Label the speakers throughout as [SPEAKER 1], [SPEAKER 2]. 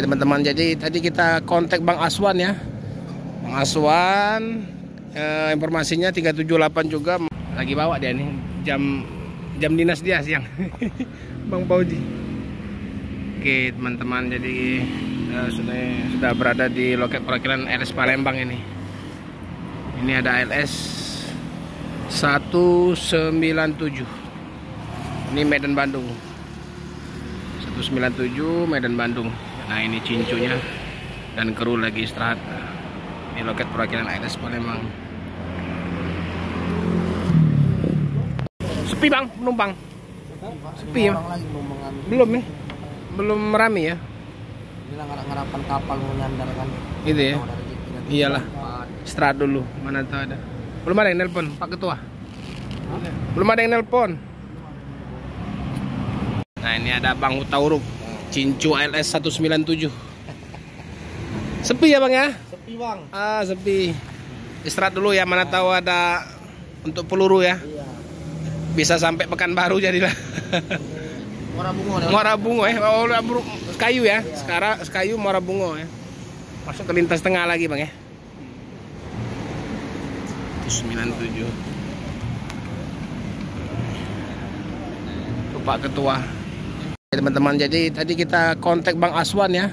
[SPEAKER 1] Teman-teman, jadi tadi kita kontak Bang Aswan ya. Bang Aswan, informasinya 378 juga. Lagi bawa dia nih, jam dinas dia siang. Bang Paudi. Oke teman-teman, jadi sudah berada di loket perwakilan LS Palembang ini. Ini ada LS 197. Ini Medan Bandung. 197 Medan Bandung. Nah ini cincunya dan kru lagi istirahat di loket perwakilan LS Palembang. Sepi bang, penumpang. Sepi ya? Belum nih, belum rame ya?
[SPEAKER 2] Bilang ngarapan kapal mau nyandar kan?
[SPEAKER 1] Gitu ya? Iyalah, istirahat dulu. Mana tahu ada. Belum ada yang nelpon Pak Ketua? Belum ada yang nelpon. Nah ini ada Bang Hutauruk, cincu LS 197. Sepi ya bang ya?
[SPEAKER 2] Sepi bang.
[SPEAKER 1] Ah sepi. Istirahat dulu ya, mana tahu ada untuk peluru ya.
[SPEAKER 2] Iya.
[SPEAKER 1] Bisa sampai Pekanbaru jadilah.
[SPEAKER 2] Muara Bungo.
[SPEAKER 1] Muara Bungo ya. Oh, Sekayu ya. Sekarang Sekayu Muara Bungo ya. Masuk ke lintas tengah lagi bang ya. 97. Pak Ketua. Teman-teman, jadi tadi kita kontak Bang Aswan ya.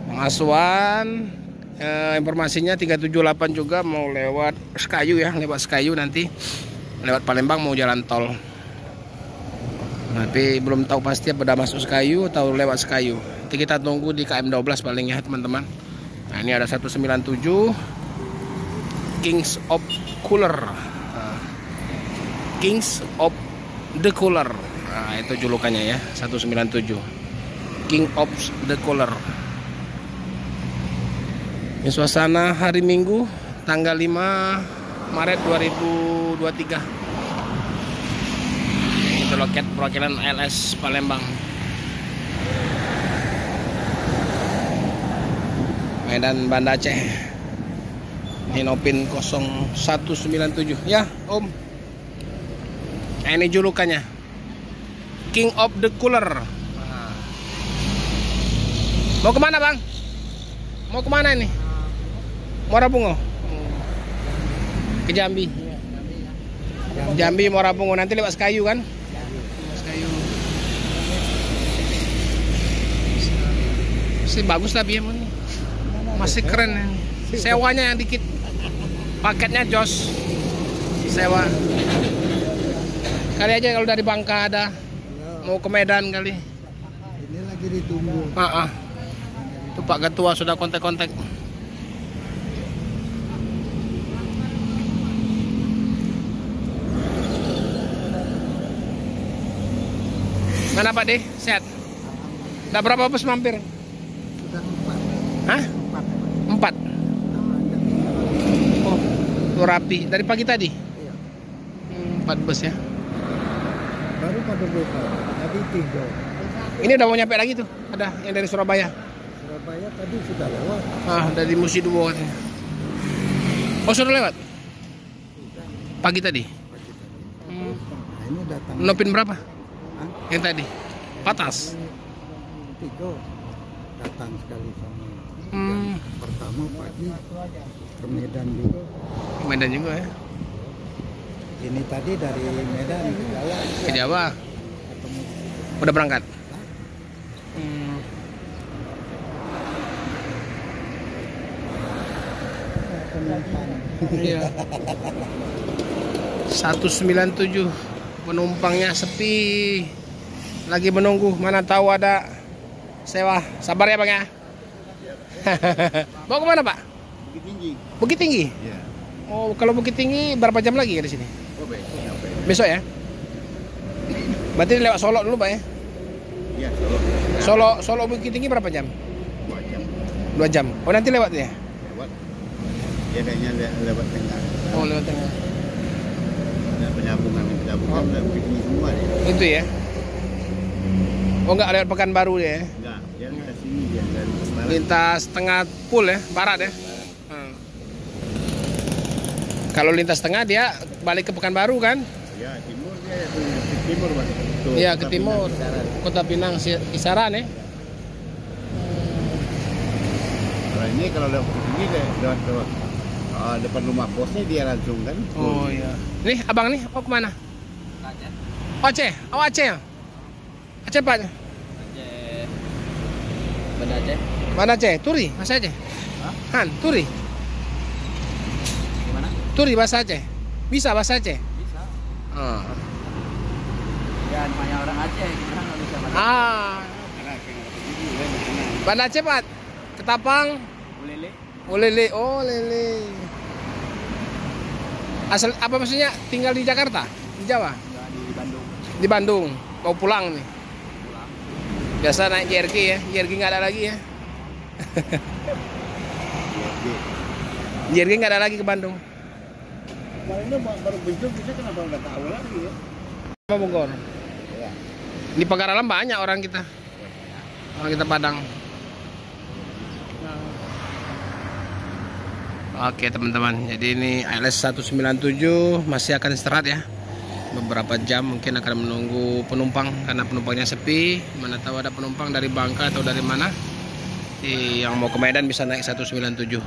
[SPEAKER 1] Bang Aswan, informasinya 378 juga mau lewat Sekayu ya, lewat Sekayu nanti lewat Palembang mau jalan tol. Tapi belum tahu pasti apa udah masuk Sekayu atau lewat Sekayu. Nanti kita tunggu di KM 12 paling ya teman-teman. Nah ini ada 197 Kings of Cooler, Kings of the Cooler. Nah itu julukannya ya, 197 King of the Cooler. Ini suasana hari Minggu tanggal 5 Maret 2023. Itu loket perwakilan LS Palembang. Medan Banda Aceh. Ini Nopin 0197 ya Om. Nah, ini julukannya King of the Cooler. Mau kemana bang? Mau kemana ini? Muara Bungo? Ke Jambi. Jambi Muara Bungo, nanti lewat Sekayu kan? Sekayu. Masih bagus lah biar masih keren. Sewanya yang dikit. Paketnya jos. Sewa. Kali aja kalau dari Bangka ada. Mau ke Medan kali.
[SPEAKER 2] Ini lagi ditunggu.
[SPEAKER 1] Itu Pak Ketua sudah kontak-kontak. Mana Pak deh? Sehat? Udah berapa bus mampir?
[SPEAKER 2] Sudah 4.
[SPEAKER 1] Hah? 4? Oh, tuh rapi. Dari pagi tadi?
[SPEAKER 2] Iya.
[SPEAKER 1] 4 bus ya.
[SPEAKER 2] Baru pada buka. Tadi 3.
[SPEAKER 1] Ini udah mau nyampe lagi tuh. Ada yang dari Surabaya.
[SPEAKER 2] Surabaya tadi sudah lewat.
[SPEAKER 1] Dari Musi Duo katanya. Oh sudah lewat? Pagi tadi?
[SPEAKER 2] Nah, ini datang.
[SPEAKER 1] Nopin berapa?
[SPEAKER 2] Hah?
[SPEAKER 1] Yang tadi? Patas?
[SPEAKER 2] 3 datang sekali sama. Pertama pagi ke Medan juga.
[SPEAKER 1] Medan juga ya?
[SPEAKER 2] Ini tadi dari Medan ke Jawa.
[SPEAKER 1] Ke Jawa?
[SPEAKER 2] Ketemu.
[SPEAKER 1] Udah berangkat? Iya. 197 penumpangnya sepi. Lagi menunggu, mana tahu ada sewa. Sabar ya bang ya. Mau kemana pak?
[SPEAKER 2] Bukit Tinggi.
[SPEAKER 1] Bukit Tinggi?
[SPEAKER 2] Iya.
[SPEAKER 1] Oh kalau Bukit Tinggi berapa jam lagi ya di sini?
[SPEAKER 2] Oh,
[SPEAKER 1] besok ya? Berarti lewat Solo dulu pak ya?
[SPEAKER 2] Iya,
[SPEAKER 1] Solo Bukit Tinggi berapa jam?
[SPEAKER 2] 2 jam.
[SPEAKER 1] 2 jam. Oh nanti lewat ya?
[SPEAKER 2] Lewat. Ya kayaknya lewat tengah.
[SPEAKER 1] Oh lewat tengah.
[SPEAKER 2] Ada penyambungan udah Bukit Tinggi semua deh.
[SPEAKER 1] Itu ya? Oh enggak lewat Pekanbaru ya?
[SPEAKER 2] Enggak, dia ke sini dia dari barat.
[SPEAKER 1] Lintas tengah pul ya, barat ya? Kalau lintas tengah dia balik ke Pekanbaru kan?
[SPEAKER 2] Ya, timur dia ke timur balik.
[SPEAKER 1] Iya ke timur. Kota Pinang Kisaran ya.
[SPEAKER 2] ini kalau lewat sini lewat depan rumah bosnya dia langsung kan.
[SPEAKER 1] Oh iya. Nih abang nih, oh kemana? Aceh. Oh Aceh ya? Aceh Pak?
[SPEAKER 3] Aceh. Banda Aceh.
[SPEAKER 1] Mana Aceh? Turi, bahasa Aceh?
[SPEAKER 3] Hah?
[SPEAKER 1] Han, Turi?
[SPEAKER 3] Gimana?
[SPEAKER 1] Turi bahasa Aceh? Bisa bahasa Aceh?
[SPEAKER 3] Bisa.
[SPEAKER 1] Oh.
[SPEAKER 3] Ya namanya orang Aceh, gimana nggak bisa bahasa
[SPEAKER 1] Ah, Banda Aceh Pak? Ketapang?
[SPEAKER 3] Ulele?
[SPEAKER 1] Oh lele, oh lele. Asal apa maksudnya? Tinggal di Jakarta? Di Jawa?
[SPEAKER 3] Enggak di Bandung.
[SPEAKER 1] Di Bandung. Mau pulang nih.
[SPEAKER 3] Pulang.
[SPEAKER 1] Biasa naik JRG ya. JRG nggak ada lagi ya. JRG nggak ada lagi ke Bandung.
[SPEAKER 2] Kemarin itu baru muncul, bisa kenapa udah tahu lagi ya?
[SPEAKER 1] Sama Bogor.
[SPEAKER 2] Ya.
[SPEAKER 1] Di Pagaralam banyak orang kita. Orang kita Padang. Oke teman-teman, jadi ini ALS 197 masih akan istirahat ya. Beberapa jam mungkin akan menunggu penumpang karena penumpangnya sepi. Mana tahu ada penumpang dari Bangka atau dari mana yang mau ke Medan bisa naik 197.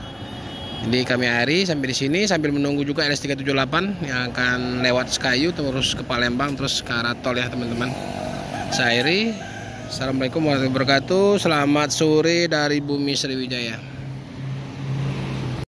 [SPEAKER 1] Jadi kami akhiri sampai di sini sambil menunggu juga ALS 378 yang akan lewat Sekayu terus ke Palembang terus ke arah tol ya teman-teman. Saya akhiri. Assalamualaikum warahmatullahi wabarakatuh. Selamat sore dari Bumi Sriwijaya.